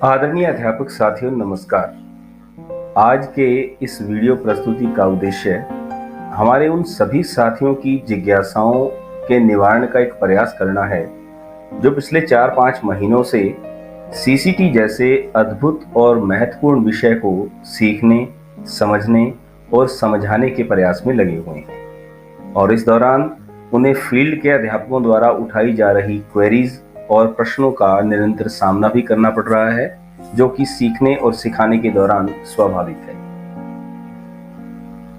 आदरणीय अध्यापक साथियों, नमस्कार। आज के इस वीडियो प्रस्तुति का उद्देश्य हमारे उन सभी साथियों की जिज्ञासाओं के निवारण का एक प्रयास करना है जो पिछले 4-5 महीनों से सीसीटी जैसे अद्भुत और महत्वपूर्ण विषय को सीखने, समझने और समझाने के प्रयास में लगे हुए हैं। और इस दौरान उन्हें फील्ड के अध्यापकों द्वारा उठाई जा रही क्वेरीज और प्रश्नों का निरंतर सामना भी करना पड़ रहा है, जो कि सीखने और सिखाने के दौरान स्वाभाविक है।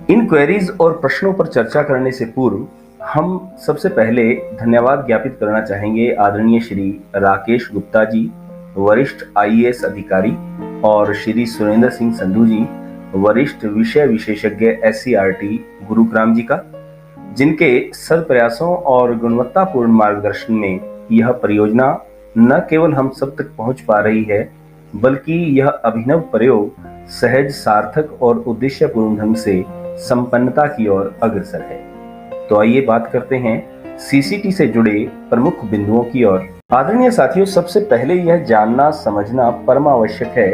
इन क्वेरीज और प्रश्नों पर चर्चा करने से पूर्व हम सबसे पहले धन्यवाद ज्ञापित करना चाहेंगे आदरणीय श्री राकेश गुप्ता जी, वरिष्ठ आईएएस अधिकारी, और श्री सुरेंद्र सिंह संधू जी, वरिष्ठ विषय विशेषज्ञ एससीईआरटी गुरुग्राम जी का, जिनके सदप्रयासों और गुणवत्तापूर्ण मार्गदर्शन में यह परियोजना न केवल हम सब तक पहुंच पा रही है, बल्कि यह अभिनव प्रयोग सहज, सार्थक और उद्देश्यपूर्ण ढंग से संपन्नता की ओर अग्रसर है। तो आइए बात करते हैं सीसीटी से जुड़े प्रमुख बिंदुओं की ओर। आदरणीय साथियों, सबसे पहले यह जानना समझना परम आवश्यक है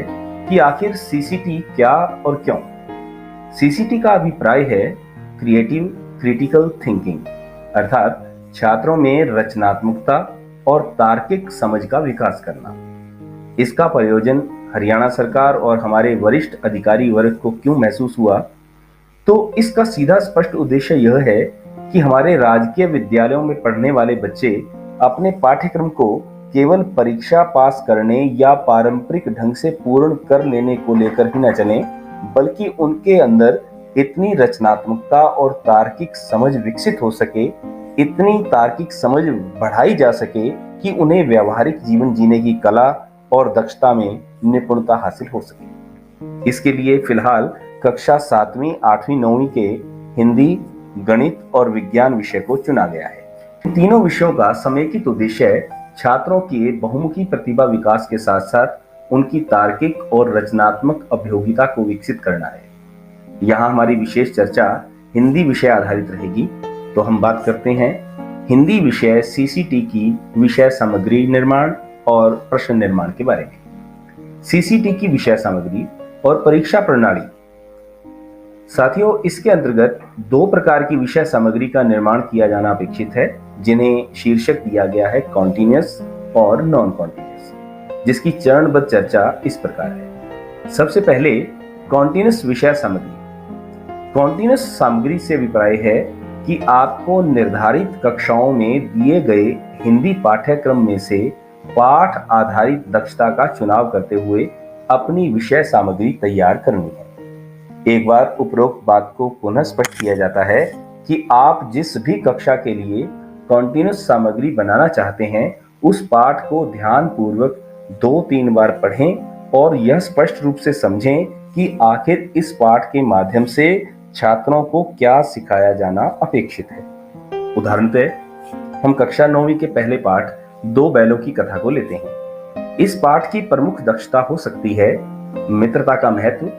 कि आखिर सीसीटी क्या और क्यों। सीसीटी का अभिप्राय है क्रिएटिव क्रिटिकल थिंकिंग, अर्थात छात्रों में रचनात्मकता और तार्किक समझ का विकास करना। इसका प्रयोजन हरियाणा सरकार और हमारे वरिष्ठ अधिकारी वर्ग को क्यों महसूस हुआ, तो इसका सीधा स्पष्ट उद्देश्य यह है कि हमारे राजकीय विद्यालयों में पढ़ने वाले बच्चे अपने पाठ्यक्रम को केवल परीक्षा पास करने या पारंपरिक ढंग से पूर्ण कर लेने को लेकर ही न चलें, बल्कि उनके अंदर इतनी रचनात्मकता और तार्किक समझ विकसित हो सके, इतनी तार्किक समझ बढ़ाई जा सके कि उन्हें व्यावहारिक जीवन जीने की कला और दक्षता में निपुणता हासिल हो सके। इसके लिए फिलहाल कक्षा 7वीं, 8वीं, 9वीं के हिंदी, गणित और विज्ञान विषय को चुना गया है। इन तीनों विषयों का समेकित उद्देश्य छात्रों के बहुमुखी प्रतिभा विकास के साथ साथ उनकी तार्किक और रचनात्मक अभियोगिता को विकसित करना है। यहाँ हमारी विशेष चर्चा हिंदी विषय आधारित रहेगी। तो हम बात करते हैं हिंदी विषय सीसीटी की विषय सामग्री निर्माण और प्रश्न निर्माण के बारे में। सीसीटी की विषय सामग्री और परीक्षा प्रणाली। साथियों, इसके अंतर्गत 2 प्रकार की विषय सामग्री का निर्माण किया जाना अपेक्षित है, जिन्हें शीर्षक दिया गया है कॉन्टिन्यूअस और नॉन कॉन्टिन्यूअस, जिसकी चरणबद्ध चर्चा इस प्रकार है। सबसे पहले कॉन्टिन्यूअस विषय सामग्री। कॉन्टिन्यूअस सामग्री से अभिप्राय है कि आपको निर्धारित कक्षाओं में दिए गए हिंदी पाठ्यक्रम में से पाठ आधारित दक्षता का चुनाव करते हुए अपनी विषय सामग्री तैयार करनी है। एक बार उपरोक्त बात को पुनः स्पष्ट किया जाता है कि आप जिस भी कक्षा के लिए कॉन्टिन्यूअस सामग्री बनाना चाहते हैं, उस पाठ को ध्यानपूर्वक 2-3 बार पढ़ें और यह स्पष्ट रूप से समझें कि आखिर इस पाठ के माध्यम से छात्रों को क्या सिखाया जाना अपेक्षित है। उदाहरणतः हम कक्षा 9वीं के पहले पाठ 2 बैलों की कथा को लेते हैं। इस पाठ की प्रमुख दक्षता हो सकती है मित्रता का महत्व,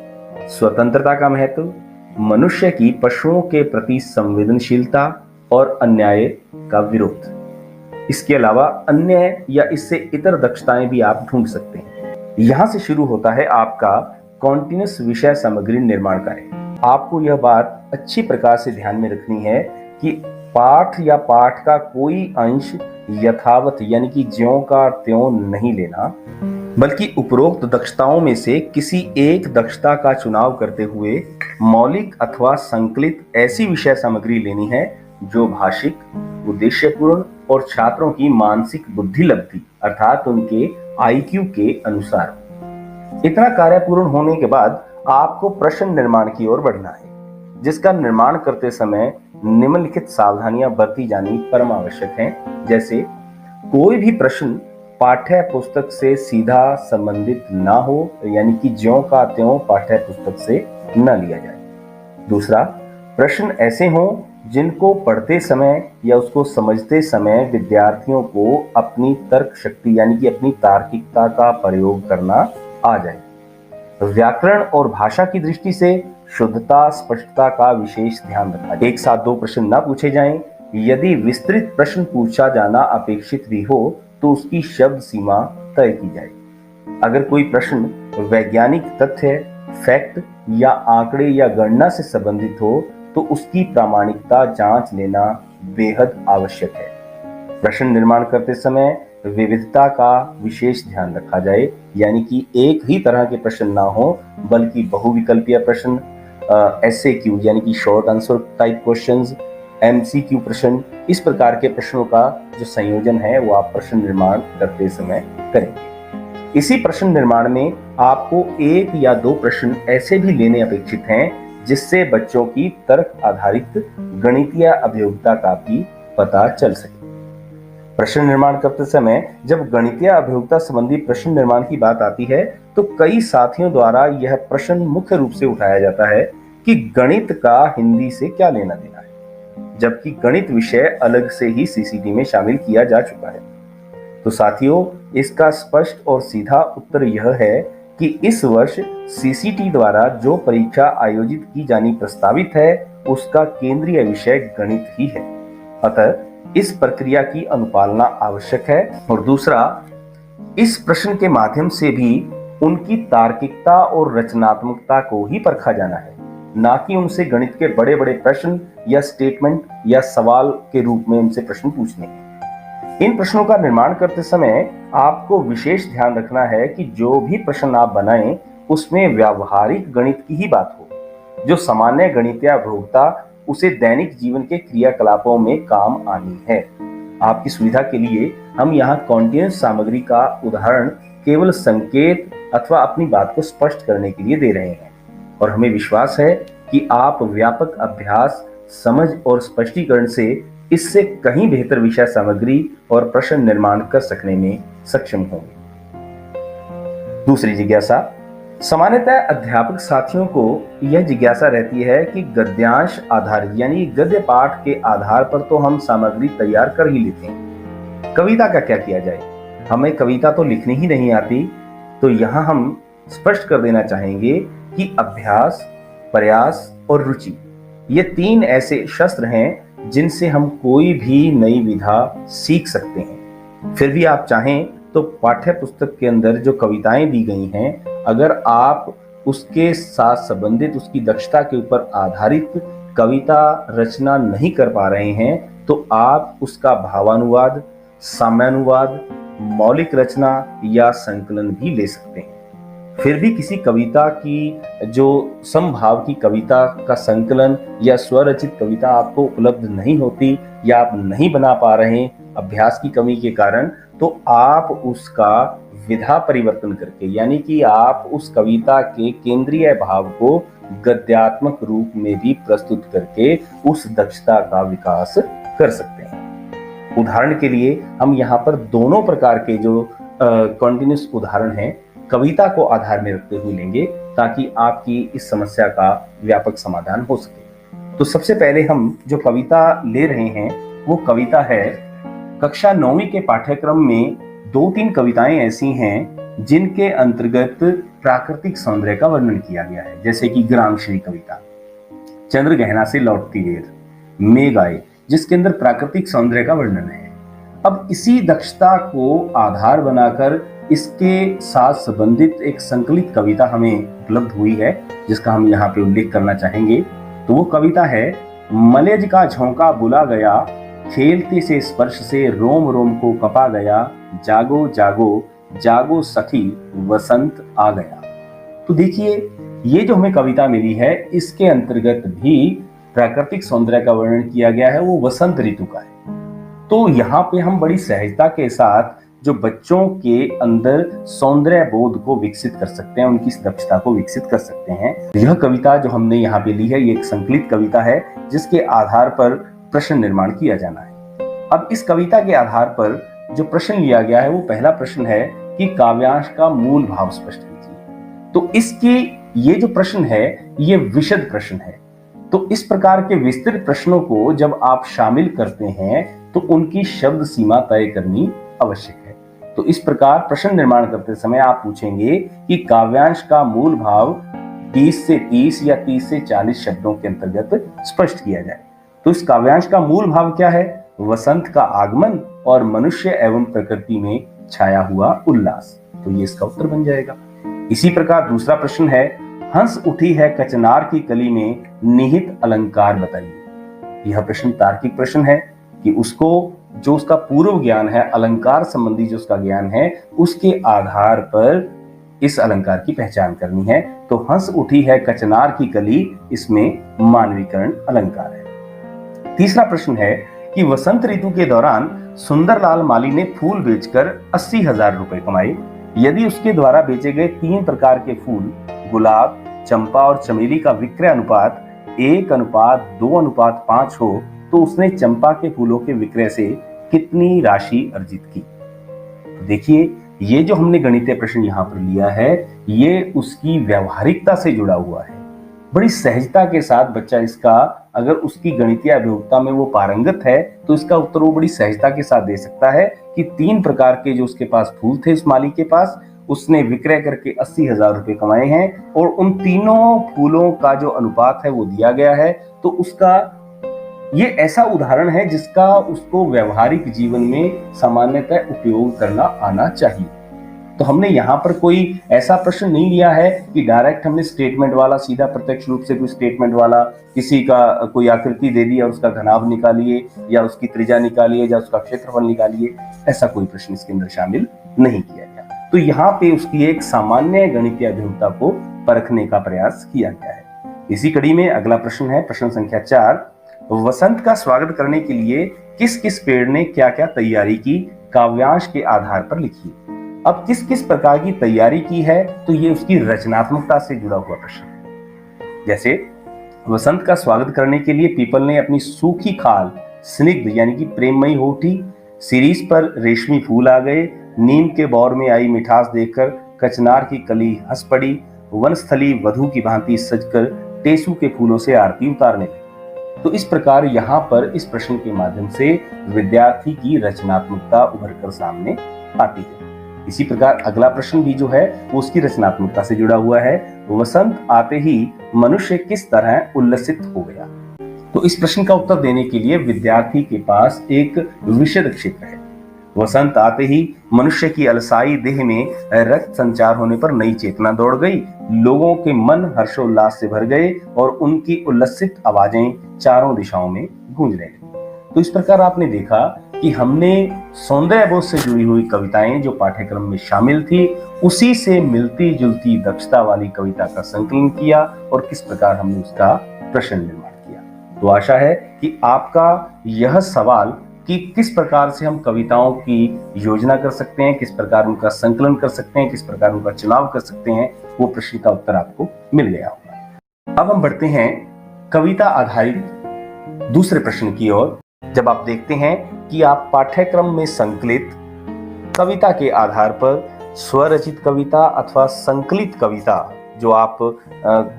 स्वतंत्रता का महत्व, मनुष्य की पशुओं के प्रति संवेदनशीलता और अन्याय का विरोध। इसके अलावा अन्य या इससे इतर दक्षताएं भी आप ढूंढ सकते हैं। यहां से शुरू होता है आपका कॉन्टिन्यूअस विषय सामग्री निर्माण कार्य। आपको यह बात अच्छी प्रकार से ध्यान में रखनी है कि पाठ या पाठ का कोई अंश यथावत यानी कि ज्यों का त्यों नहीं लेना, बल्कि उपरोक्त दक्षताओं में से किसी एक दक्षता का चुनाव करते हुए मौलिक अथवा संकलित ऐसी विषय सामग्री लेनी है जो भाषिक, उद्देश्यपूर्ण और छात्रों की मानसिक बुद्धि लब्धि अर्थात उनके आईक्यू के अनुसार। इतना कार्य पूर्ण होने के बाद आपको प्रश्न निर्माण की ओर बढ़ना है, जिसका निर्माण करते समय निम्नलिखित सावधानियां बरती जानी परम आवश्यक हैं। जैसे कोई भी प्रश्न पाठ्य पुस्तक से सीधा संबंधित ना हो, यानी कि ज्यों का त्यों पाठ्य पुस्तक से न लिया जाए। दूसरा, प्रश्न ऐसे हों जिनको पढ़ते समय या उसको समझते समय विद्यार्थियों को अपनी तर्क शक्ति यानी कि अपनी तार्किकता का प्रयोग करना आ जाए। व्याकरण और भाषा की दृष्टि से शुद्धता, स्पष्टता का विशेष ध्यान रखा जाए। एक साथ 2 प्रश्न ना पूछे जाएं। यदि विस्तृत प्रश्न पूछा जाना अपेक्षित भी हो तो उसकी शब्द सीमा तय की जाए। अगर कोई प्रश्न वैज्ञानिक तथ्य, फैक्ट या आंकड़े या गणना से संबंधित हो तो उसकी प्रामाणिकता जांच लेना बेहद आवश्यक है। प्रश्न निर्माण करते समय विविधता का विशेष ध्यान रखा जाए, यानी कि एक ही तरह के प्रश्न ना हो बल्कि बहुविकल्पीय प्रश्न, एसएक्यू यानी कि short answer type questions, MCQ प्रश्न, इस प्रकार के प्रश्नों का जो संयोजन है वो आप प्रश्न निर्माण करते समय करेंगे। इसी प्रश्न निर्माण में आपको एक या दो प्रश्न ऐसे भी लेने अपेक्षित हैं जिससे बच्चों की तर्क आधारित गणितीय अभियोगिता का भी पता चल सके। प्रश्न निर्माण करते समय जब गणितीय अभियोगिता संबंधी प्रश्न निर्माण की बात आती है तो कई साथियों द्वारा यह प्रश्न मुख्य रूप से उठाया जाता है कि गणित का हिंदी से क्या लेना देना है, जबकि गणित विषय अलग से ही सीसीटी में शामिल किया जा चुका है। तो साथियों, इसका स्पष्ट और सीधा उत्तर यह है कि इस वर्ष सीसीटी द्वारा जो परीक्षा आयोजित की जानी प्रस्तावित है उसका केंद्रीय विषय गणित ही है। अतः इस प्रक्रिया की अनुपालना आवश्यक है। और दूसरा, इस प्रश्न के माध्यम से भी उनकी तार्किकता और रचनात्मकता को ही परखा जाना है, ना कि उनसे गणित के बड़े बड़े प्रश्न या स्टेटमेंट या सवाल के रूप में उनसे प्रश्न पूछने हैं। इन प्रश्नों का निर्माण करते समय आपको विशेष ध्यान रखना है कि जो भी प्रश्न आप बनाएं उसमें व्यावहारिक गणित की ही बात हो, जो सामान्य गणितीय अभियोगिता उसे दैनिक जीवन के क्रियाकलापों में काम आनी है। आपकी सुविधा के लिए हम यहाँ कॉन्टिन्यूअस सामग्री का उदाहरण केवल संकेत अथवा अपनी बात को स्पष्ट करने के लिए दे रहे हैं, और हमें विश्वास है कि आप व्यापक अभ्यास, समझ और स्पष्टीकरण से इससे कहीं बेहतर विषय सामग्री और प्रश्न निर्माण कर सकने में सक्षम होंगे। दूसरी जिज्ञासा, सामान्यतः अध्यापक साथियों को यह जिज्ञासा रहती है कि गद्यांश आधारित यानी गद्य पाठ के आधार पर तो हम सामग्री तैयार कर ही लेते हैं, कविता का क्या किया जाए? हमें कविता तो लिखनी ही नहीं आती। तो यहाँ हम स्पष्ट कर देना चाहेंगे कि अभ्यास, प्रयास और रुचि ये तीन ऐसे शस्त्र हैं जिनसे हम कोई भी नई विधा सीख सकते हैं। फिर भी आप चाहें तो पाठ्य पुस्तक के अंदर जो कविताएं दी गई हैं, अगर आप उसके साथ संबंधित उसकी दक्षता के ऊपर आधारित कविता रचना नहीं कर पा रहे हैं तो आप उसका भावानुवाद, साम्यानुवाद, मौलिक रचना या संकलन भी ले सकते हैं। फिर भी किसी कविता की जो समभाव की कविता का संकलन या स्वरचित कविता आपको उपलब्ध नहीं होती या आप नहीं बना पा रहे अभ्यास की कमी के कारण, तो आप उसका विधा परिवर्तन करके, यानी कि आप उस कविता के केंद्रीय भाव को गद्यात्मक रूप में भी प्रस्तुत करके उस दक्षता का विकास कर सकते हैं। उदाहरण के लिए हम यहाँ पर दोनों प्रकार के जो कॉन्टिन्यूअस उदाहरण हैं कविता को आधार में रखते हुए लेंगे ताकि आपकी इस समस्या का व्यापक समाधान हो सके। तो सबसे पहले हम जो कविता ले रहे हैं वो कविता है, कक्षा 9वीं के पाठ्यक्रम में 2-3 कविताएं ऐसी हैं जिनके अंतर्गत प्राकृतिक सौंदर्य का वर्णन किया गया है, जैसे कि ग्रामश्री कविता, चंद्र गहना से लौटती देर, मेघ आए, जिसके अंदर प्राकृतिक सौंदर्य का वर्णन है। अब इसी दक्षता को आधार बनाकर इसके साथ संबंधित एक संकलित कविता हमें उपलब्ध हुई है जिसका हम यहाँ पे उल्लेख करना चाहेंगे। तो वो कविता है, मलेज का झोंका बुला गया, खेलते से स्पर्श से रोम रोम को कपा गया, जागो जागो जागो सखी वसंत आ गया। तो देखिए, ये जो हमें कविता मिली है इसके अंतर्गत भी प्राकृतिक सौंदर्य का वर्णन किया गया है, वो वसंत ऋतु का है। तो यहाँ पे हम बड़ी सहजता के साथ जो बच्चों के अंदर सौंदर्य बोध को विकसित कर सकते हैं, उनकी दक्षता को विकसित कर सकते हैं। यह कविता जो हमने यहाँ पे ली है ये एक संकलित कविता है जिसके आधार पर प्रश्न निर्माण किया जाना है। अब इस कविता के आधार पर जो प्रश्न लिया गया है वो पहला प्रश्न है कि काव्यांश का मूल भाव स्पष्ट कीजिए। तो इसकी ये जो प्रश्न है ये विशद प्रश्न है। तो इस प्रकार के विस्तृत प्रश्नों को जब आप शामिल करते हैं तो उनकी शब्द सीमा तय करनी आवश्यक है। तो इस प्रकार प्रश्न निर्माण करते समय आप पूछेंगे कि काव्यांश का मूल भाव 20 से 30 या 30 से 40 शब्दों के अंतर्गत स्पष्ट किया जाए। तो इस काव्यांश का मूल भाव क्या है? वसंत का आगमन और मनुष्य एवं प्रकृति में छाया हुआ उल्लास। तो ये इसका उत्तर बन जाएगा। इसी प्रकार दूसरा प्रश्न है, हंस उठी है कचनार की कली में, निहित अलंकार बताइए। यह प्रश्न तार्किक प्रश्न है कि उसको जो उसका पूर्व ज्ञान है, अलंकार संबंधी जो उसका ज्ञान है, उसके आधार पर इस अलंकार की पहचान करनी है। तो हंस उठी है कचनार की कली, इसमें मानवीकरण अलंकार है। तीसरा प्रश्न है कि वसंत ऋतु के दौरान सुंदरलाल माली ने फूल बेचकर 80,000 रुपए कमाए। यदि उसके द्वारा बेचे गए 3 प्रकार के फूल गुलाब, चंपा और चमेली का विक्रय अनुपात 1:2:5 हो, तो उसने चंपा के फूलों के विक्रय से कितनी राशि अर्जित की। देखिए, ये जो हमने गणितीय प्रश्न यहाँ पर लिया है, ये उसकी व्यवहारिकता से जुड़ा हुआ है। बड़ी सहजता के साथ बच्चा इसका, अगर उसकी गणितीय अभियोगिता में वो पारंगत है, तो इसका उत्तर वो बड़ी सहजता के साथ दे सकता है कि 3 प्रकार के जो उसके पास फूल थे उस माली के पास, उसने विक्रय करके 80,000 रुपए कमाए हैं और उन तीनों फूलों का जो अनुपात है वो दिया गया है। तो उसका ये ऐसा उदाहरण है जिसका उसको व्यवहारिक जीवन में सामान्यतः उपयोग करना आना चाहिए। तो हमने यहाँ पर कोई ऐसा प्रश्न नहीं लिया है कि डायरेक्ट हमने स्टेटमेंट वाला, सीधा प्रत्यक्ष रूप से कोई स्टेटमेंट वाला किसी का कोई आकृति दे दी और उसका घनाभ निकालिए या उसकी त्रिज्या निकालिए या उसका क्षेत्रफल निकालिए, ऐसा कोई प्रश्न इसके अंदर शामिल नहीं किया गया। तो यहाँ पे उसकी एक सामान्य गणितीय अभियोगिता को परखने का प्रयास किया गया है। इसी कड़ी में अगला प्रश्न है, प्रश्न संख्या 4, वसंत का स्वागत करने के लिए किस किस पेड़ ने क्या क्या तैयारी की, काव्यांश के आधार पर लिखिए। अब किस किस प्रकार की तैयारी की है, तो ये उसकी रचनात्मकता से जुड़ा हुआ प्रश्न है। जैसे वसंत का स्वागत करने के लिए पीपल ने अपनी सूखी खाल स्निग्ध यानी कि प्रेममयी हो उठी, शिरीष पर रेशमी फूल आ गए, नीम के बौर में आई मिठास देखकर कचनार की कली हंस पड़ी, वनस्थली वधू की भांति सजकर टेसू के फूलों से आरती उतारने लगी। तो इस प्रकार यहाँ पर इस प्रश्न के माध्यम से विद्यार्थी की रचनात्मकता उभरकर सामने आती है। इसी प्रकार अगला प्रश्न भी जो है वो उसकी रचनात्मकता से जुड़ा हुआ है। वसंत आते ही मनुष्य किस तरह उल्लसित हो गया। तो इस प्रश्न का उत्तर देने के लिए विद्यार्थी के पास एक विशद क्षेत्र है। वसंत आते ही मनुष्य की अलसाई देह में रक्त संचार होने पर नई चेतना दौड़ गई, लोगों के मन हर्षोल्लास से भर गए और उनकी उल्लसित आवाजें चारों दिशाओं में गूंजने लगी। तो इस प्रकार आपने देखा कि हमने सौंदर्य बोध से जुड़ी हुई कविताएं जो पाठ्यक्रम में शामिल थी, उसी से मिलती जुलती दक्षता वाली कविता का संकलन किया और किस प्रकार हमने उसका प्रश्न निर्माण किया। तो आशा है कि आपका यह सवाल कि किस प्रकार से हम कविताओं की योजना कर सकते हैं, किस प्रकार उनका संकलन कर सकते हैं, किस प्रकार उनका चुनाव कर सकते हैं, वो प्रश्न का उत्तर आपको मिल गया होगा। अब हम बढ़ते हैं कविता आधारित दूसरे प्रश्न की ओर। जब आप देखते हैं कि आप पाठ्यक्रम में संकलित कविता के आधार पर स्वरचित कविता अथवा संकलित कविता जो आप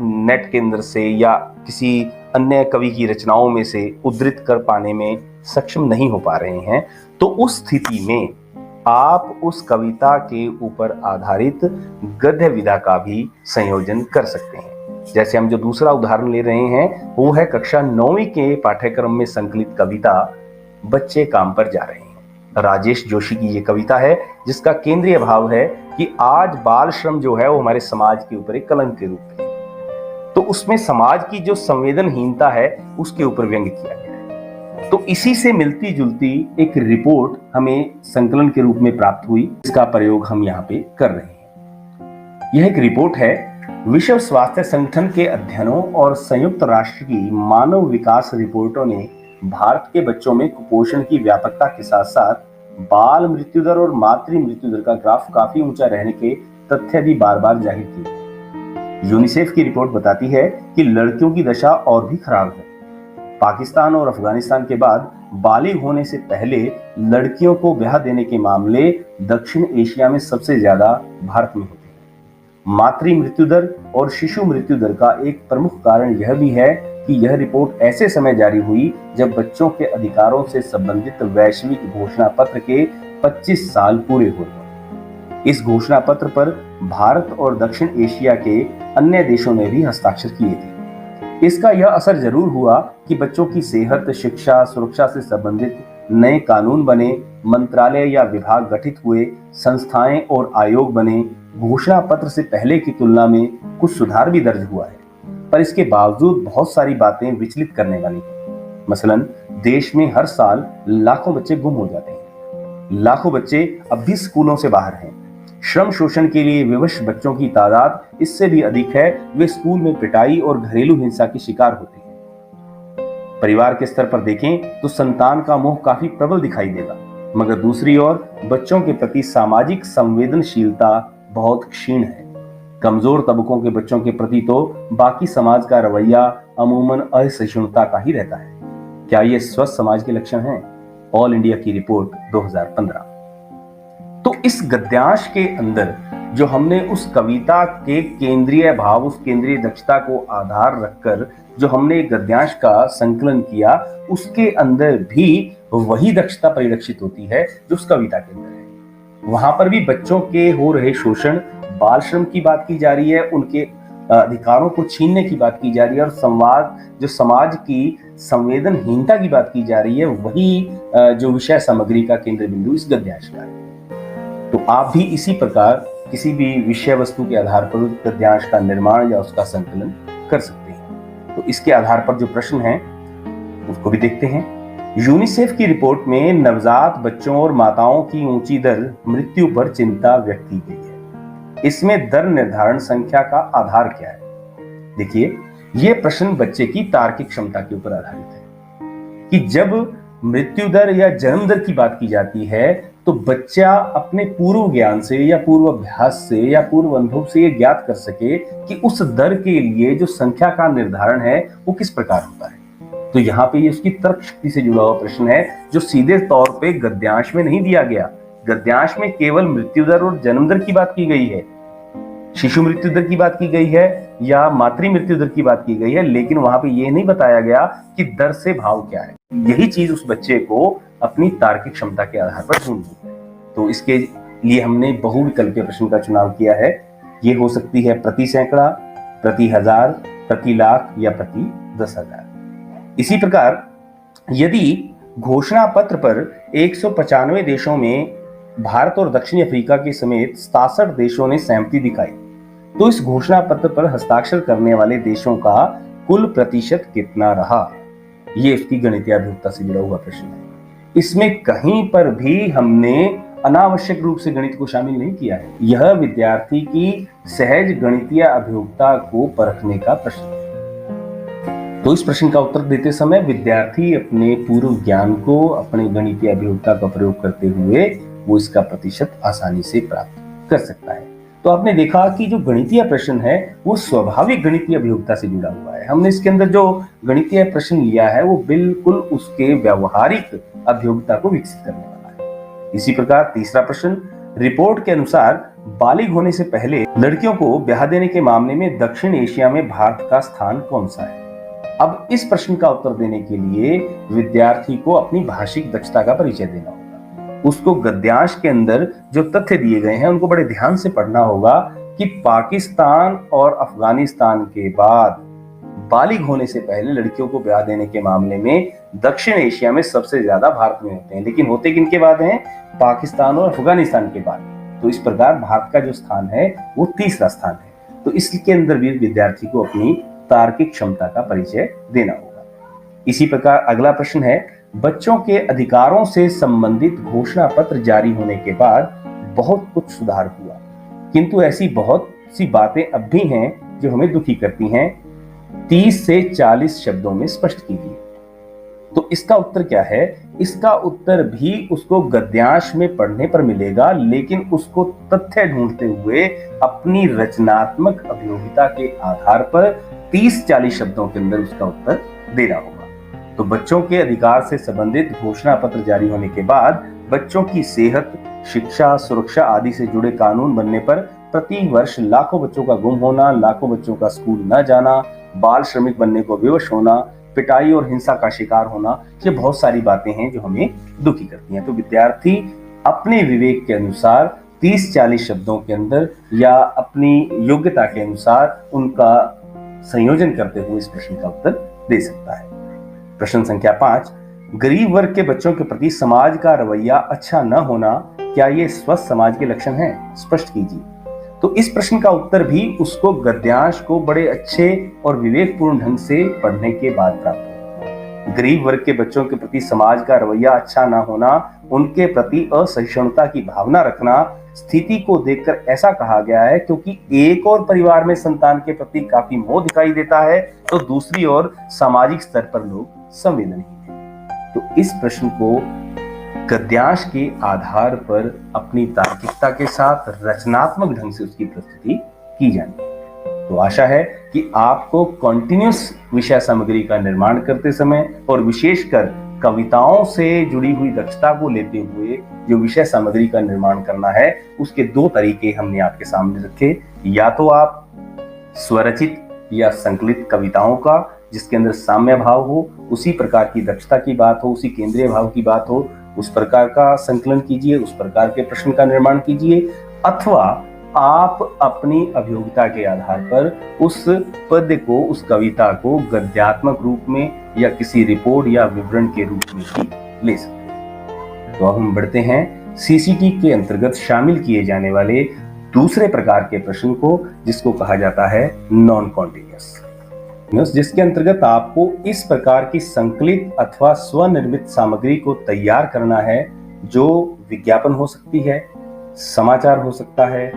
नेट के अंदर से या किसी अन्य कवि की रचनाओं में से उद्धृत कर पाने में सक्षम नहीं हो पा रहे हैं, तो उस स्थिति में आप उस कविता के ऊपर आधारित गद्य विधा का भी संयोजन कर सकते हैं। जैसे हम जो दूसरा उदाहरण ले रहे हैं वो है कक्षा 9वीं के पाठ्यक्रम में संकलित कविता बच्चे काम पर जा रहे हैं। राजेश जोशी की ये कविता है जिसका केंद्रीय भाव है कि आज बाल श्रम जो है वो हमारे समाज के ऊपर एक कलंक के रूप में है। तो उसमें समाज की जो संवेदनहीनता है उसके ऊपर व्यंग किया गया है। तो इसी से मिलती जुलती एक रिपोर्ट हमें संकलन के रूप में प्राप्त हुई, इसका प्रयोग हम यहाँ पे कर रहे हैं। यह एक रिपोर्ट है विश्व स्वास्थ्य संगठन के अध्ययनों और संयुक्त राष्ट्र की मानव विकास रिपोर्टों ने भारत के बच्चों में कुपोषण की व्यापकता के साथ साथ बाल मृत्यु दर और मातृ मृत्यु दर का ग्राफ काफी ऊंचा रहने के तथ्य भी बार बार जाहिर किए। यूनिसेफ की रिपोर्ट बताती है कि लड़कियों की दशा और भी खराब है। पाकिस्तान और अफगानिस्तान के बाद बालिग होने से पहले लड़कियों को ब्याह देने के मामले दक्षिण एशिया में सबसे ज्यादा भारत में होते हैं। मातृ मृत्यु दर और शिशु मृत्यु दर का एक प्रमुख कारण यह भी है कि यह रिपोर्ट ऐसे समय जारी हुई जब बच्चों के अधिकारों से संबंधित वैश्विक घोषणा पत्र के 25 साल पूरे हुए। इस घोषणा पत्र पर भारत और दक्षिण एशिया के अन्य देशों ने भी हस्ताक्षर किए थे। इसका यह असर जरूर हुआ कि बच्चों की सेहत, शिक्षा, सुरक्षा से संबंधित नए कानून बने, मंत्रालय या विभाग गठित हुए, संस्थाएं और आयोग बने, घोषणा पत्र से पहले की तुलना में कुछ सुधार भी दर्ज हुआ है। पर इसके बावजूद बहुत सारी बातें विचलित करने वाली हैं। मसलन देश में हर साल लाखों बच्चे गुम हो जाते हैं। लाखों बच्चे अब भी स्कूलों से बाहर हैं। श्रम शोषण के लिए विवश बच्चों की तादाद इससे भी अधिक है। वे स्कूल में पिटाई और घरेलू हिंसा की शिकार होते हैं। परिवार के स्तर पर देखें तो संतान का मोह काफी प्रबल दिखाई देगा, मगर दूसरी ओर बच्चों के प्रति सामाजिक संवेदनशीलता बहुत क्षीण है। कमजोर तबकों के बच्चों के प्रति तो बाकी समाज का रवैया अमूमन असहिष्णुता का ही रहता है। क्या ये स्वस्थ समाज के लक्षण हैं? ऑल इंडिया की रिपोर्ट 2015। तो इस गद्यांश के अंदर जो हमने उस कविता के केंद्रीय भाव, उस केंद्रीय दक्षता को आधार रखकर जो हमने गद्यांश का संकलन किया, उसके अंदर भी वही दक्षता परिलक्षित होती है जो उस कविता के अंदर है। वहां पर भी बच्चों के हो रहे शोषण, बाल श्रम की बात की जा रही है, उनके अधिकारों को छीनने की बात की जा रही है, और संवाद जो समाज की संवेदनहीनता की बात की जा रही है, वही जो विषय सामग्री का केंद्र बिंदु इस गद्यांश का है। तो आप भी इसी प्रकार किसी भी विषय वस्तु के आधार पर गद्यांश का निर्माण या उसका संकलन कर सकते हैं। तो इसके आधार पर जो प्रश्न है उसको भी देखते हैं। यूनिसेफ की रिपोर्ट में नवजात बच्चों और माताओं की ऊंची दर मृत्यु पर चिंता व्यक्त की गई है। इसमें दर निर्धारण संख्या का आधार क्या है? देखिए, यह प्रश्न बच्चे की तार्किक क्षमता के ऊपर आधारित है कि जब मृत्यु दर या जन्म दर की बात की जाती है तो बच्चा अपने पूर्व ज्ञान से या पूर्व अभ्यास से या पूर्व अनुभव से यह ज्ञात कर सके कि उस दर के लिए जो संख्या का निर्धारण है वो किस प्रकार होता है। तो यहाँ पे ये उसकी तर्क शक्ति से जुड़ा हुआ प्रश्न है, जो सीधे तौर पे गद्यांश में नहीं दिया गया। गद्यांश में केवल मृत्यु दर और जन्म दर की बात की गई है, शिशु मृत्यु दर की बात की गई है या मातृ मृत्यु दर की बात की गई है, लेकिन वहां पे ये नहीं बताया गया कि दर से भाव क्या है। यही चीज उस बच्चे को अपनी तार्किक क्षमता के आधार पर ढूंढनी है। तो इसके लिए हमने बहुविकल्पीय प्रश्न का चुनाव किया है। ये हो सकती है प्रति सैकड़ा, प्रति हजार, प्रति लाख या प्रति 10,000। इसी प्रकार यदि घोषणा पत्र पर 195 देशों में भारत और दक्षिण अफ्रीका के समेत 67 देशों ने सहमति दिखाई, तो इस घोषणा पत्र पर हस्ताक्षर करने वाले देशों का कुल प्रतिशत कितना रहा? ये इसकी गणितीय अभियोक्ता से जुड़ा हुआ प्रश्न है। इसमें कहीं पर भी हमने अनावश्यक रूप से गणित को शामिल नहीं किया है। यह विद्यार्थी की सहज गणितीय अभियोक्ता को परखने का प्रश्न है। तो इस प्रश्न का उत्तर देते समय विद्यार्थी अपने पूर्व ज्ञान को, अपने गणितीय अभियोक्ता का प्रयोग करते हुए वो इसका प्रतिशत आसानी से प्राप्त कर सकता है। तो आपने देखा कि जो गणितीय प्रश्न है वो स्वाभाविक गणितीय अभियोक्ता से जुड़ा हुआ है। हमने इसके अंदर जो गणितीय प्रश्न लिया है वो बिल्कुल उसके व्यावहारिक अभियोक्ता को विकसित करने वाला है। इसी प्रकार तीसरा प्रश्न, रिपोर्ट के अनुसार बालिग होने से पहले लड़कियों को ब्याह देने के मामले में दक्षिण एशिया में भारत का स्थान कौन सा है? अब इस प्रश्न का उत्तर देने के लिए विद्यार्थी को अपनी भाषिक दक्षता का परिचय देना होगा। उसको गद्यांश के अंदर जो तथ्य दिए गए हैं उनको बड़े ध्यान से पढ़ना होगा कि पाकिस्तान और अफगानिस्तान के बाद बालिग होने से पहले लड़कियों को ब्याह देने के मामले में दक्षिण एशिया में सबसे ज्यादा भारत में होते हैं, लेकिन होते किनके बाद हैं? पाकिस्तान और अफगानिस्तान के बाद। तो इस प्रकार भारत का जो स्थान है वो तीसरा स्थान है। तो इसके अंदर भी विद्यार्थी को अपनी तार्किक क्षमता का परिचय देना होगा। इसी प्रकार अगला प्रश्न है, बच्चों के अधिकारों से संबंधित घोषणा पत्र जारी होने के बाद बहुत कुछ सुधार हुआ, किंतु ऐसी बहुत सी बातें अब भी हैं जो हमें दुखी करती हैं। 30 से 40 शब्दों में स्पष्ट कीजिए। तो इसका उत्तर क्या है? इसका उत्तर भी उसको गद्यांश में पढ़ने पर मिलेगा, लेकिन उसको तथ्य ढूंढते हुए अपनी रचनात्मक अभियोगिता के आधार पर 30-40 शब्दों के अंदर उसका उत्तर देना होगा। तो बच्चों के अधिकार से संबंधित घोषणा पत्र जारी होने के बाद बच्चों की सेहत, शिक्षा, सुरक्षा आदि से जुड़े कानून बनने पर प्रति वर्ष लाखों बच्चों का गुम होना, लाखों बच्चों का स्कूल न जाना, बाल श्रमिक बनने को विवश होना, पिटाई और हिंसा का शिकार होना, ये बहुत सारी बातें हैं जो हमें दुखी करती हैं। तो विद्यार्थी अपने विवेक के अनुसार 30-40 शब्दों के अंदर या अपनी योग्यता के अनुसार उनका संयोजन करते हुए इस प्रश्न का उत्तर दे सकता है। प्रश्न संख्या 5, गरीब वर्ग के बच्चों के प्रति समाज का रवैया अच्छा न होना क्या ये स्वस्थ समाज के लक्षण हैं? स्पष्ट कीजिए। तो इस प्रश्न का उत्तर भी उसको गद्यांश को बड़े अच्छे और विवेकपूर्ण ढंग से पढ़ने के बाद प्राप्त हुआ। गरीब वर्ग के बच्चों के प्रति समाज का रवैया अच्छा न होना, उनके प्रति असहिष्णुता की भावना रखना, स्थिति को देखकर ऐसा कहा गया है क्योंकि एक और परिवार में संतान के प्रति काफी मोह दिखाई देता है, तो दूसरी ओर सामाजिक स्तर पर लोग संवेदनहीन हैं। तो इस प्रश्न को गद्यांश के आधार पर अपनी तार्किकता के साथ रचनात्मक ढंग से उसकी प्रस्तुति की जानी है। तो आशा है कि आपको कॉन्टिन्यूस विषय सामग्री का निर्माण करते समय और विशेषकर कविताओं से जुड़ी हुई दक्षता को लेते हुए जो विषय सामग्री का निर्माण करना है, उसके दो तरीके हमने आपके सामने रखे। या तो आप स्वरचित या संकलित कविताओं का, जिसके अंदर साम्य भाव हो, उसी प्रकार की दक्षता की बात हो, उसी केंद्रीय भाव की बात हो, उस प्रकार का संकलन कीजिए, उस प्रकार के प्रश्न का निर्माण कीजिए। अथवा आप अपनी अभियोगिता के आधार पर उस पद्य को, उस कविता को गद्यात्मक रूप में या किसी रिपोर्ट या विवरण के रूप में भी ले सकते हैं। तो अब हम बढ़ते हैं सीसीटी के अंतर्गत शामिल किए जाने वाले दूसरे प्रकार के प्रश्न को, जिसको कहा जाता है नॉन कॉन्टिन्यूअस, जिसके अंतर्गत आपको इस प्रकार की संकलित अथवा स्वनिर्मित सामग्री को तैयार करना है, जो विज्ञापन हो सकती है, समाचार हो सकता है,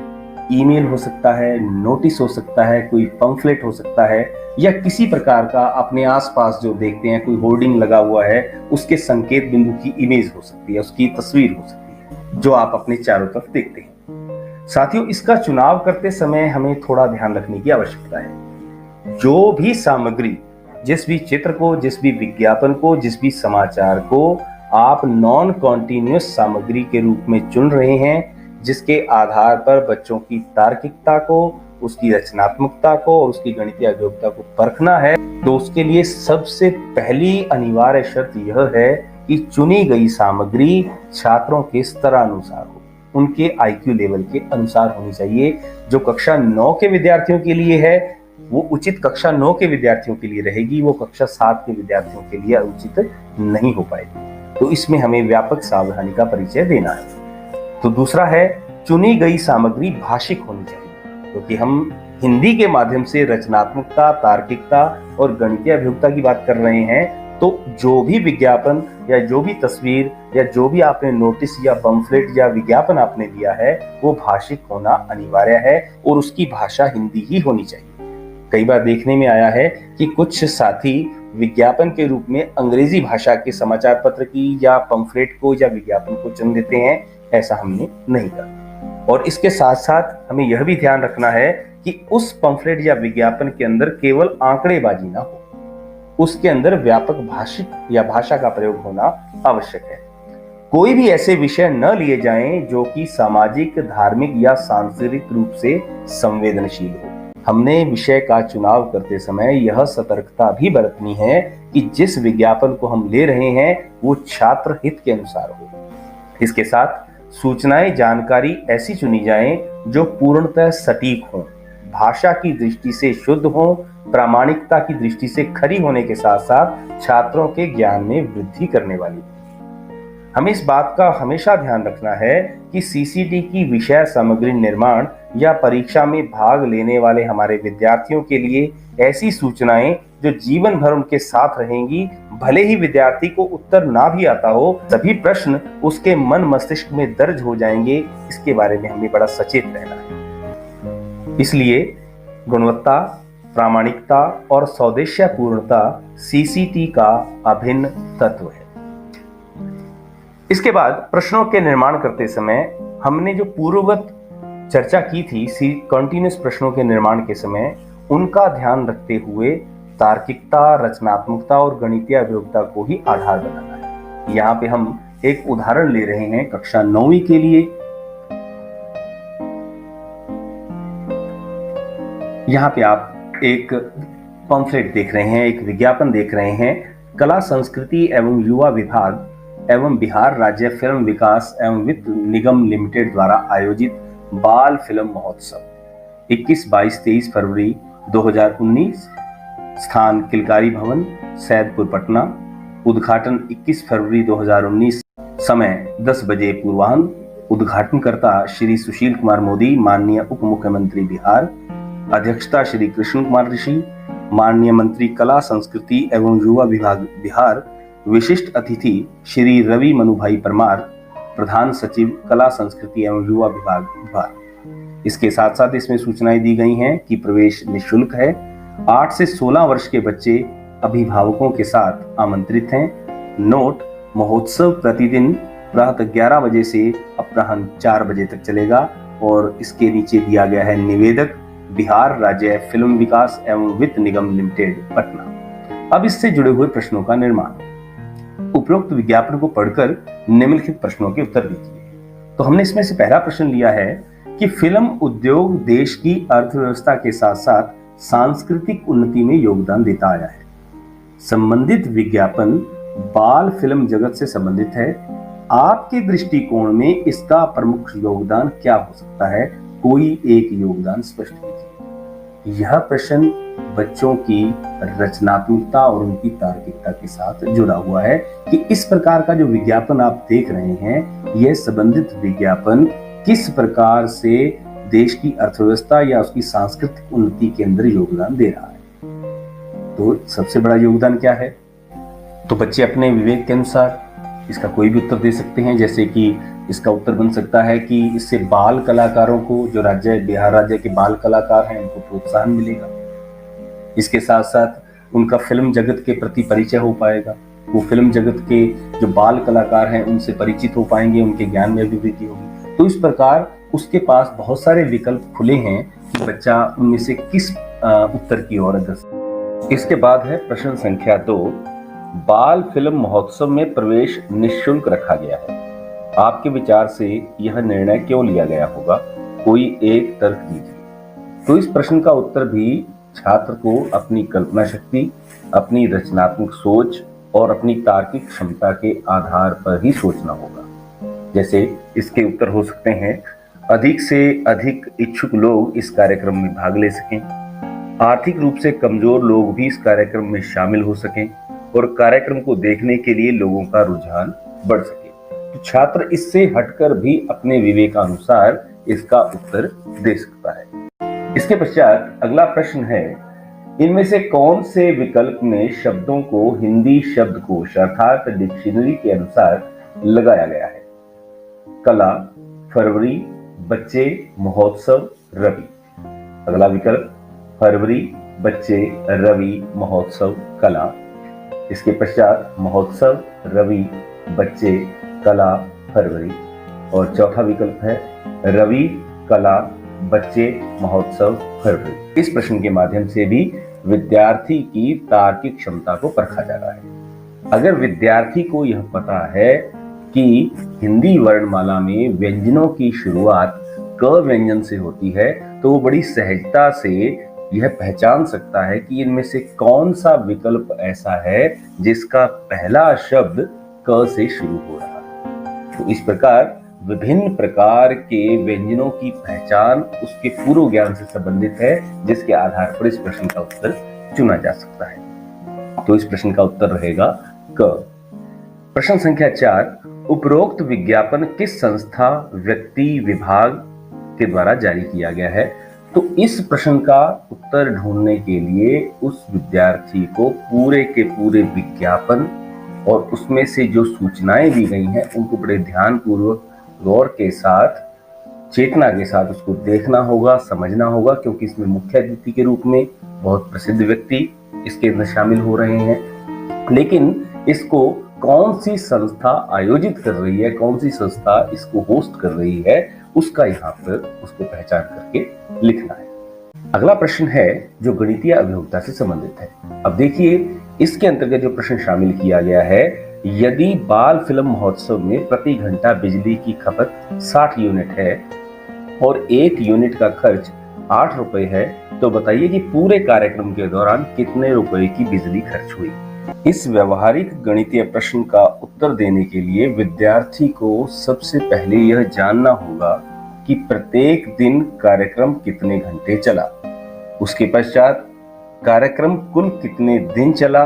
ईमेल हो सकता है, नोटिस हो सकता है, कोई पंफलेट हो सकता है, या किसी प्रकार का अपने आसपास जो देखते हैं कोई होर्डिंग लगा हुआ है, उसके संकेत बिंदु की इमेज हो सकती है, उसकी तस्वीर हो सकती है, जो आप अपने चारों तरफ देखते हैं। साथियों, इसका चुनाव करते समय हमें थोड़ा ध्यान रखने की आवश्यकता है। जो भी सामग्री, जिस भी चित्र को, जिस भी विज्ञापन को, जिस भी समाचार को आप नॉन कॉन्टिन्यूअस सामग्री के रूप में चुन रहे हैं, जिसके आधार पर बच्चों की तार्किकता को, उसकी रचनात्मकता को और उसकी गणितीय योग्यता को परखना है, तो उसके लिए सबसे पहली अनिवार्य शर्त यह है कि चुनी गई सामग्री छात्रों के स्तरानुसार हो, उनके आईक्यू लेवल के अनुसार होनी चाहिए। जो कक्षा 9 के विद्यार्थियों के लिए है, वो उचित कक्षा 9 के विद्यार्थियों के लिए रहेगी, वो कक्षा 7 के विद्यार्थियों के लिए उचित नहीं हो पाएगी। तो इसमें हमें व्यापक सावधानी का परिचय देना है। तो दूसरा है, चुनी गई सामग्री भाषिक होनी चाहिए, क्योंकि हम हिंदी के माध्यम से रचनात्मकता, तार्किकता और गणितीय अभियोगिता की बात कर रहे हैं। तो जो भी विज्ञापन या जो भी तस्वीर या जो भी आपने नोटिस या पंफलेट या विज्ञापन आपने दिया है, वो भाषिक होना अनिवार्य है और उसकी भाषा हिंदी ही होनी चाहिए। कई बार देखने में आया है कि कुछ साथी विज्ञापन के रूप में अंग्रेजी भाषा के समाचार पत्र की या पंफलेट को या विज्ञापन को चुन देते हैं। ऐसा हमने नहीं करना। और इसके साथ साथ हमें यह भी ध्यान रखना है कि उस पंफलेट या विज्ञापन के अंदर केवल आंकड़ेबाजी ना हो, उसके अंदर व्यापक भाषिक या भाषा का प्रयोग होना आवश्यक है। कोई भी ऐसे विषय न लिए जाएं जो कि सामाजिक, धार्मिक या सांस्कृतिक रूप से संवेदनशील हो। हमने विषय का चुनाव करते समय यह सतर्कता भी बरतनी है कि जिस विज्ञापन को हम ले रहे हैं वो छात्र हित के अनुसार हो। इसके साथ सूचनाएं, जानकारी ऐसी चुनी जाएं जो पूर्णतः सटीक हों, भाषा की दृष्टि से शुद्ध हों, प्रामाणिकता की दृष्टि से खरी होने के साथ साथ छात्रों के ज्ञान में वृद्धि करने वाली। हमें इस बात का हमेशा ध्यान रखना है कि सीसीटी की विषय सामग्री निर्माण या परीक्षा में भाग लेने वाले हमारे विद्यार्थियों के लिए ऐसी सूचनाएं जो जीवन भर उनके साथ रहेंगी। भले ही विद्यार्थी को उत्तर ना भी आता हो, सभी प्रश्न उसके मन मस्तिष्क में दर्ज हो जाएंगे। इसके बारे में हमें बड़ा सचेत रहना है। इसलिए गुणवत्ता, प्रामाणिकता और सौदेश्यपूर्णता सीसीटी का अभिन्न तत्व है। इसके बाद प्रश्नों के निर्माण करते समय हमने जो पूर्ववत चर्चा की थी कॉन्टिन्यूअस प्रश्नों के निर्माण के समय, उनका ध्यान रखते हुए तार्किकता, रचनात्मकता और गणितीय अभियोगिता को ही आधार बनाना है। यहाँ पे हम एक उदाहरण ले रहे हैं कक्षा 9वीं के लिए। यहाँ पे आप एक पंफलेट देख रहे हैं, एक विज्ञापन देख रहे हैं। कला, संस्कृति एवं युवा विभाग एवं बिहार राज्य फिल्म विकास एवं वित्त निगम लिमिटेड द्वारा आयोजित बाल फिल्म महोत्सव 21, 22, 23 फरवरी 2019, स्थान किलकारी भवन, सैदपुर, पटना। उद्घाटन 21 फरवरी 2019, समय 10 बजे पूर्वाह्न। उद्घाटनकर्ता श्री सुशील कुमार मोदी, माननीय उप मुख्यमंत्री बिहार। अध्यक्षता श्री कृष्ण कुमार ऋषि, माननीय मंत्री कला संस्कृति एवं युवा विभाग बिहार। विशिष्ट अतिथि श्री रवि मनुभाई परमार, प्रधान सचिव कला संस्कृति एवं युवा विभाग बिहार। इसके साथ साथ इसमें सूचनाएं दी गई हैं कि प्रवेश निःशुल्क है। 8 से 16 वर्ष के बच्चे अभिभावकों के साथ आमंत्रित हैं। नोट: महोत्सव प्रतिदिन प्रातः 11 बजे से अपराह्न 4 बजे तक चलेगा। और इसके नीचे दिया गया है निवेदक बिहार राज्य फिल्म विकास एवं वित्त निगम लिमिटेड, पटना। अब इससे जुड़े हुए प्रश्नों का निर्माण। उपरोक्त विज्ञापन को पढ़कर निम्नलिखित प्रश्नों के उत्तर दीजिए। तो हमने इसमें से पहला प्रश्न लिया है कि फिल्म उद्योग देश की अर्थव्यवस्था के साथ साथ सांस्कृतिक उन्नति में योगदान देता आया है। संबंधित विज्ञापन बाल फिल्म जगत से संबंधित है। आपके दृष्टिकोण में इसका प्रमुख योगदान क्या हो सकता है? कोई एक योगदान स्पष्ट कीजिए। यह प्रश्न बच्चों की रचनात्मकता और उनकी तार्किकता के साथ जुड़ा हुआ है कि इस प्रकार का जो विज्ञापन आप देख रहे हैं, यह संबंधित विज्ञापन किस प्रकार से देश की अर्थव्यवस्था या उसकी सांस्कृतिक उन्नति के अंदर योगदान दे रहा है। तो सबसे बड़ा योगदान क्या है? तो बच्चे अपने विवेक के अनुसार इसका कोई भी उत्तर दे सकते हैं। जैसे कि इसका उत्तर बन सकता है कि इससे बाल कलाकारों को, जो बिहार राज्य के बाल कलाकार हैं, उनको प्रोत्साहन मिलेगा। इसके साथ साथ उनका फिल्म जगत के प्रति परिचय हो पाएगा। वो फिल्म जगत के जो बाल कलाकार हैं उनसे परिचित हो पाएंगे, उनके ज्ञान में भी वृद्धि होगी। तो इस प्रकार उसके पास बहुत सारे विकल्प खुले हैं कि बच्चा उनमें से किस उत्तर की ओर अग्रसर। इसके बाद है प्रश्न संख्या 2। बाल फिल्म महोत्सव में प्रवेश निःशुल्क रखा गया है। आपके विचार से यह निर्णय क्यों लिया गया होगा? कोई एक तर्क दीजिए। तो इस प्रश्न का उत्तर भी छात्र को अपनी कल्पना शक्ति, अपनी रचनात्मक सोच और अपनी तार्किक क्षमता के आधार पर ही सोचना होगा। जैसे इसके उत्तर हो सकते हैं: अधिक से अधिक इच्छुक लोग इस कार्यक्रम में भाग ले सकें, आर्थिक रूप से कमजोर लोग भी इस कार्यक्रम में शामिल हो सकें और कार्यक्रम को देखने के लिए लोगों का रुझान बढ़ सके। तो छात्र इससे हटकर भी अपने विवेकानुसार इसका उत्तर दे सकता है। इसके पश्चात अगला प्रश्न है: इनमें से कौन से विकल्प में शब्दों को हिंदी शब्दकोश अर्थात डिक्शनरी के अनुसार लगाया गया है? कला, फरवरी, बच्चे, महोत्सव, रवि। अगला विकल्प: फरवरी, बच्चे, रवि, महोत्सव, कला। इसके पश्चात महोत्सव, रवि, बच्चे, कला, फरवरी। और चौथा विकल्प है रवि, कला, बच्चे, महोत्सव, फरवरी। इस प्रश्न के माध्यम से भी विद्यार्थी की तार्किक क्षमता को परखा जा रहा है। अगर विद्यार्थी को यह पता है कि हिंदी वर्णमाला में व्यंजनों की शुरुआत क व्यंजन से होती है, तो वो बड़ी सहजता से यह पहचान सकता है कि इनमें से कौन सा विकल्प ऐसा है जिसका पहला शब्द क से शुरू हो रहा है। तो इस प्रकार विभिन्न प्रकार के व्यंजनों की पहचान उसके पूर्व ज्ञान से संबंधित है, जिसके आधार पर इस प्रश्न का उत्तर चुना जा सकता है। तो इस प्रश्न का उत्तर रहेगा क। प्रश्न संख्या 4। उपरोक्त विज्ञापन किस संस्था, व्यक्ति, विभाग के द्वारा जारी किया गया है? तो इस प्रश्न का उत्तर ढूंढने के लिए उस विद्यार्थी को पूरे के पूरे विज्ञापन और उसमें से जो सूचनाएं दी गई हैं उनको बड़े ध्यानपूर्वक, गौर के साथ, चेतना के साथ उसको देखना होगा, समझना होगा, क्योंकि इसमें मुख्य अतिथि के रूप में बहुत प्रसिद्ध व्यक्ति इसके अंदर शामिल हो रहे हैं। लेकिन इसको कौन सी संस्था आयोजित कर रही है, कौन सी संस्था इसको होस्ट कर रही है, उसका यहाँ पर उसको पहचान करके लिखना है। अगला प्रश्न है जो गणितीय अभियोगिता से संबंधित है। अब देखिए इसके अंतर्गत जो प्रश्न शामिल किया गया है, यदि बाल फिल्म महोत्सव में प्रति घंटा बिजली की खपत 60 यूनिट है और 1 यूनिट का खर्च 8 रुपए है, तो बताइए कि पूरे कार्यक्रम के दौरान कितने रुपए की बिजली खर्च हुई। इस व्यवहारिक गणितीय प्रश्न का उत्तर देने के लिए विद्यार्थी को सबसे पहले यह जानना होगा कि प्रत्येक दिन कार्यक्रम कितने घंटे चला, उसके पश्चात कार्यक्रम कुल कितने दिन चला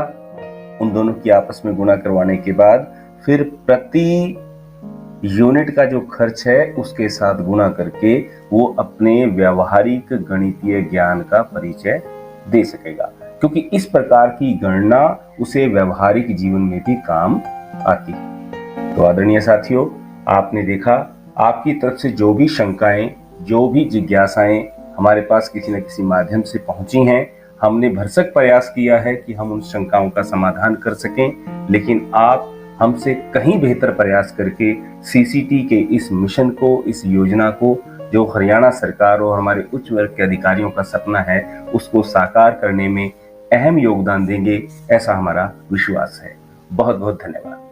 उन दोनों की आपस में गुणा करवाने के बाद फिर प्रति यूनिट का जो खर्च है उसके साथ गुणा करके वो अपने व्यावहारिक गणितीय ज्ञान का परिचय दे सकेगा, क्योंकि इस प्रकार की गणना उसे व्यावहारिक जीवन में भी काम आती है। तो आदरणीय साथियों, आपने देखा आपकी तरफ से जो भी शंकाएं, जो भी जिज्ञासाएं हमारे पास किसी न किसी माध्यम से पहुंची हैं, हमने भरसक प्रयास किया है कि हम उन शंकाओं का समाधान कर सकें, लेकिन आप हमसे कहीं बेहतर प्रयास करके सीसीटी के इस मिशन को, इस योजना को, जो हरियाणा सरकार और हमारे उच्च वर्ग के अधिकारियों का सपना है, उसको साकार करने में अहम योगदान देंगे, ऐसा हमारा विश्वास है। बहुत बहुत धन्यवाद।